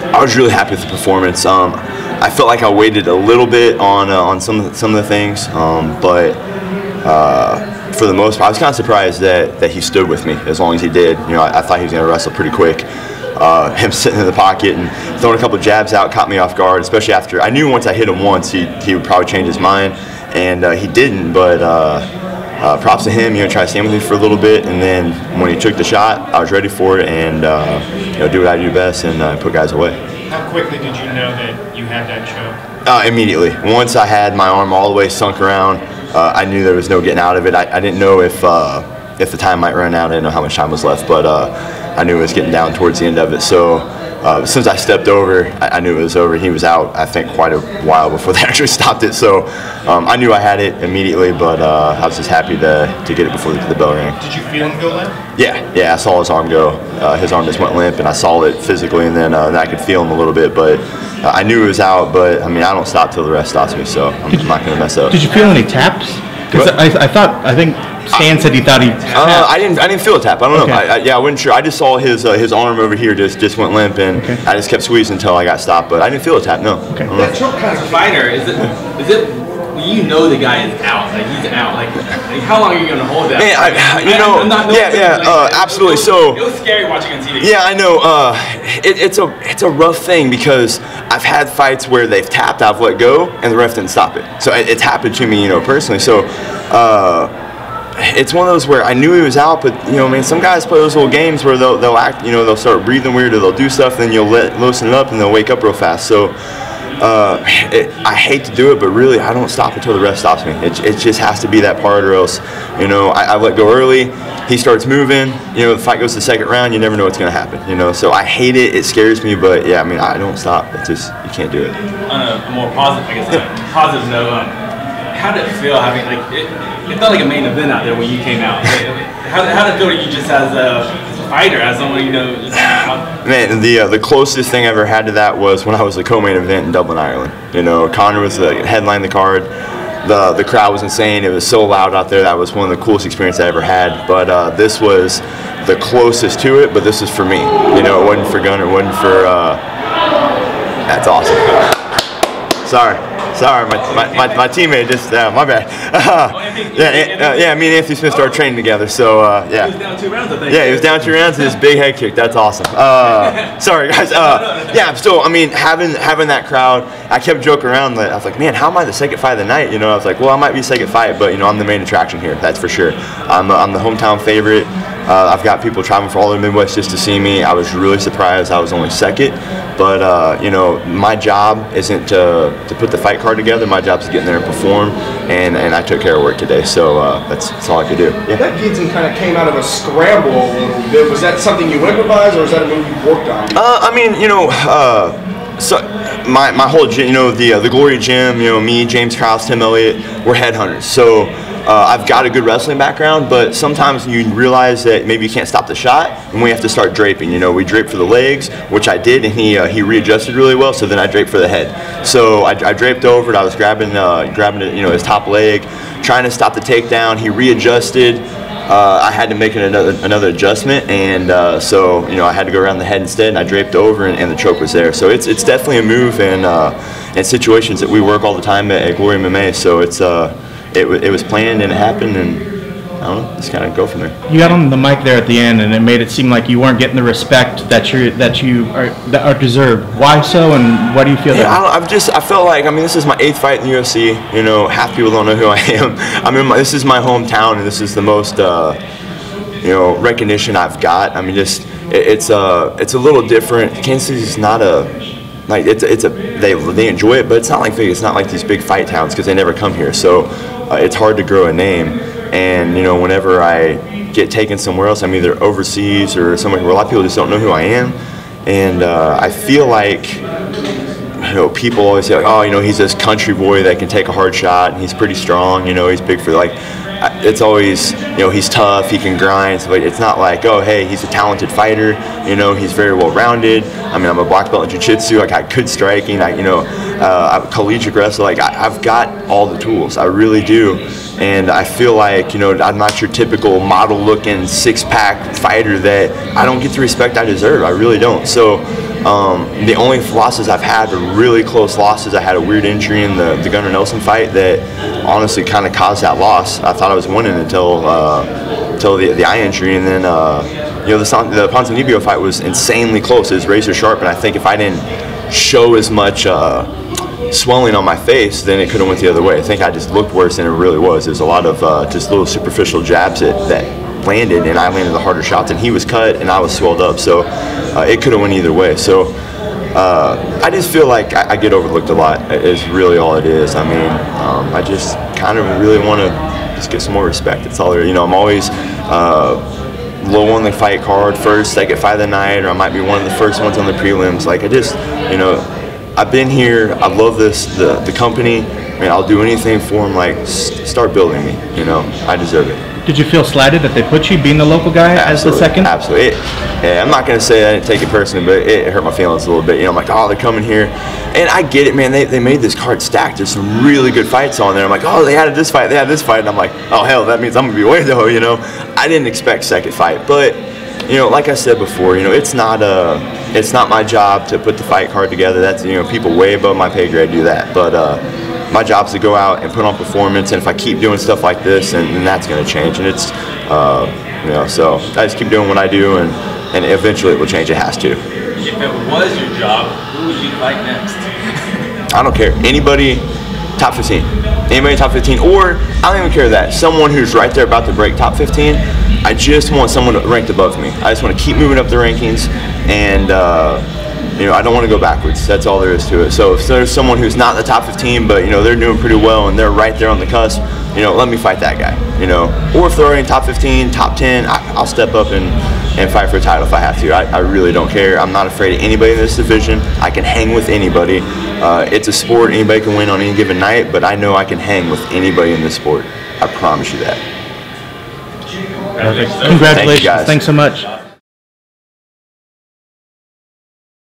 I was really happy with the performance. I felt like I waited a little bit on some of the things, but for the most part, I was kind of surprised that he stood with me as long as he did. You know, I thought he was going to wrestle pretty quick. Him sitting in the pocket and throwing a couple of jabs out caught me off guard, especially after I knew once I hit him once he would probably change his mind, and he didn't. But props to him, you know, try to stand with me for a little bit, and then when he took the shot, I was ready for it, and you know, do what I do best and put guys away. How quickly did you know that you had that choke? Immediately. Once I had my arm all the way sunk around, I knew there was no getting out of it. I didn't know if the time might run out. I didn't know how much time was left, but I knew it was getting down towards the end of it. So as soon as I stepped over, I knew it was over. He was out, I think, quite a while before they actually stopped it. So I knew I had it immediately, but I was just happy to get it before the bell rang. Did you feel him go limp? Yeah, I saw his arm go. His arm just went limp, and I saw it physically, and then I could feel him a little bit. But I knew it was out, but I mean, I don't stop till the rest stops me, so I'm not going to mess up. Did you feel any taps? Because I think Stan said he thought he tapped. I didn't feel a tap. I don't know. Okay. I wasn't sure. I just saw his arm over here just went limp, and I just kept squeezing until I got stopped. But I didn't feel a tap. No. Okay. That choke kind of fighter, is it when you know the guy is out, like he's out, like how long are you gonna hold that? Man, absolutely. So it was scary watching on TV. Yeah, I know. It's a rough thing because I've had fights where they've tapped, I've let go, and the ref didn't stop it. So it's happened to me, you know, personally. So it's one of those where I knew he was out, but you know, man, some guys play those little games where they'll act, you know, they'll start breathing weird or they'll do stuff, and then you'll loosen it up, and they'll wake up real fast. So. I hate to do it, but really I don't stop until the ref stops me. It just has to be that part, or else, you know, I let go early, he starts moving, you know, the fight goes to the second round, you never know what's going to happen, you know. So I hate it, it scares me, but yeah, I mean, I don't stop. It's just, you can't do it. On a more positive, I guess, positive note, how did it feel having, like, it felt like a main event out there when you came out. How did it feel to you just as a fighter, as someone, you know, just out? Man, the closest thing I ever had to that was when I was the co-main event in Dublin, Ireland. You know, Conor was the headline the card. The crowd was insane. It was so loud out there. That was one of the coolest experiences I ever had. But this was the closest to it. But this is for me. You know, it wasn't for Gunnar. It wasn't for. That's awesome. Sorry, my teammate just, my bad. Yeah, me and Anthony Smith started training together, so yeah. He was down 2 rounds, I think. Yeah, he was down 2 rounds and his big head kick. That's awesome. Sorry, guys. Yeah, so I mean, having that crowd, I kept joking around. I was like, man, how am I the second fight of the night? You know, I was like, well, I might be second fight, but you know, I'm the main attraction here. That's for sure. I'm the hometown favorite. I've got people traveling from all over the Midwest just to see me. I was really surprised I was only second, but you know, my job isn't to put the fight card together. My job is to get in there and perform, and I took care of work today, so that's all I could do. Yeah. That Gideon kind of came out of a scramble a little bit. Was that something you improvised, or was that a move you worked on? I mean, you know, so my whole gym, you know, the Glory Gym, you know, me, James Krause, Tim Elliott, we're headhunters. So I've got a good wrestling background, but sometimes you realize that maybe you can't stop the shot, and we have to start draping. You know, we draped for the legs, which I did, and he readjusted really well. So then I draped for the head. So I draped over it. I was grabbing it, you know, his top leg, trying to stop the takedown. He readjusted. I had to make another adjustment, and so you know, I had to go around the head instead, and I draped over, and the choke was there. So it's definitely a move in situations that we work all the time at Glory MMA. So it was planned and it happened, and I don't know, just kind of go from there. You got on the mic there at the end, and it made it seem like you weren't getting the respect that you are deserved. Why so, and what do you feel? Yeah, I felt like, I mean, this is my 8th fight in the UFC. You know, half people don't know who I am. I mean, this is my hometown, and this is the most you know, recognition I've got. I mean, just it's a little different. Kansas City is not a. Like they enjoy it, but it's not like Vegas. It's not like these big fight towns because they never come here. So it's hard to grow a name. And you know, whenever I get taken somewhere else, I'm either overseas or somewhere where a lot of people just don't know who I am. And I feel like, you know, people always say, like, oh, you know, he's this country boy that can take a hard shot, and he's pretty strong. You know, he's big for like. It's always, you know, he's tough, he can grind. So it's not like, oh, hey, he's a talented fighter. You know, he's very well rounded. I mean, I'm a black belt in jiu-jitsu. I got good striking. I'm a collegiate wrestler. Like I've got all the tools. I really do. And I feel like, you know, I'm not your typical model-looking 6-pack fighter that I don't get the respect I deserve. I really don't. So The only losses I've had are really close losses. I had a weird injury in the Gunnar Nelson fight that honestly kind of caused that loss. I thought I was winning until the eye injury, and then the Ponzinibbio fight was insanely close. It was razor sharp, and I think if I didn't show as much swelling on my face, then it could have went the other way. I think I just looked worse than it really was. There's a lot of just little superficial jabs that landed, and I landed the harder shots, and he was cut and I was swelled up, so it could have went either way. So I just feel like I get overlooked a lot is really all it is. I mean, I just kind of really want to just get some more respect. That's all there. I'm always low on the fight card, first, second fight of the night, or I might be one of the first ones on the prelims. Like, I just, I've been here. I love the company. I mean, I'll do anything for them. Like, start building me. I deserve it. Did you feel slighted that they put you being the local guy as the second? Absolutely. I'm not going to say I didn't take it personally, but it hurt my feelings a little bit. I'm like, oh, they're coming here. And I get it, man. They made this card stacked. There's some really good fights on there. I'm like, oh, they added this fight. They added this fight. And I'm like, oh, hell, that means I'm going to be way though, I didn't expect second fight. But, like I said before, it's not my job to put the fight card together. That's, people way above my pay grade do that. But my job is to go out and put on performance, and if I keep doing stuff like this, and that's going to change. And it's, so I just keep doing what I do, and eventually it will change. It has to. If it was your job, who would you fight next? I don't care. Anybody top 15. Anybody top 15, or I don't even care that. Someone who's right there about to break top 15. I just want someone ranked above me. I just want to keep moving up the rankings, and I don't want to go backwards. That's all there is to it. So if there's someone who's not in the top 15, but they're doing pretty well and they're right there on the cusp, let me fight that guy. Or if they're already in top 15, top 10, I'll step up and fight for a title if I have to. I really don't care. I'm not afraid of anybody in this division. I can hang with anybody. It's a sport. Anybody can win on any given night, but I know I can hang with anybody in this sport. I promise you that. Perfect. Congratulations. Thank you, guys. Thanks so much.